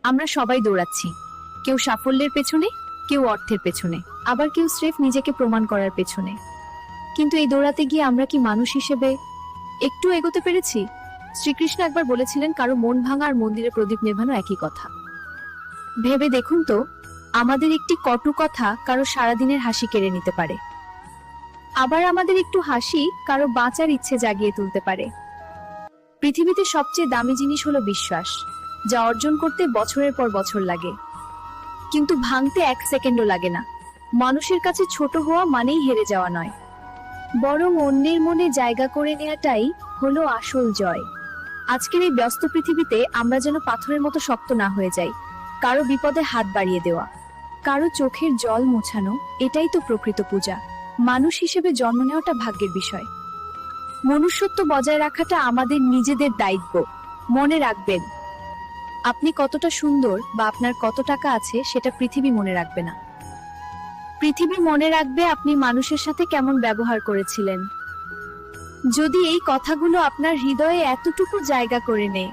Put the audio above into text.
আমরা সবাই দৌড়াচ্ছি, কেউ সাফল্যের পেছনে, কেউ অর্থের পেছনে, আবার কেউ স্রেফ নিজেকে প্রমাণ করার পেছনে। কিন্তু এই দৌড়াতে গিয়ে আমরা কি মানুষ হিসেবে একটু এগোতে পেরেছি? শ্রীকৃষ্ণ একবার বলেছিলেন, কারো মন ভাঙা আর মন্দিরে প্রদীপ নেভানো একই কথা। ভেবে দেখুন তো, আমাদের একটি কটু কথা কারো সারাদিনের হাসি কেড়ে নিতে পারে, আবার আমাদের একটু হাসি কারো বাঁচার ইচ্ছে জাগিয়ে তুলতে পারে। পৃথিবীতে সবচেয়ে দামি জিনিস হলো বিশ্বাস, যা অর্জন করতে বছরের পর বছর লাগে, কিন্তু ভাঙতে 1 সেকেন্ডও লাগে না। মানুষের কাছে ছোট হওয়া মানেই হেরে যাওয়া নয়, বরং অন্যের মনে জায়গা করে নেওয়াটাই হলো আসল জয়। আজকের এই ব্যস্ত পৃথিবীতে আমরা যেন পাথরের মতো শক্ত না হয়ে যাই। কারো বিপদে হাত বাড়িয়ে দেওয়া, কারো চোখের জল মোছানো, এটাই তো প্রকৃত পূজা। মানুষ হিসেবে জন্ম নেওয়াটা ভাগ্যের বিষয়, মনুষ্যত্ব বজায় রাখাটা আমাদের নিজেদের দায়িত্ব। মনে রাখবেন, আপনি কতটা সুন্দর বা আপনার কত টাকা আছে সেটা পৃথিবী মনে রাখবে না। পৃথিবী মনে রাখবে আপনি মানুষের সাথে কেমন ব্যবহার করেছিলেন। যদি এই কথাগুলো আপনার হৃদয়ে এতটুকু জায়গা করে নেয়,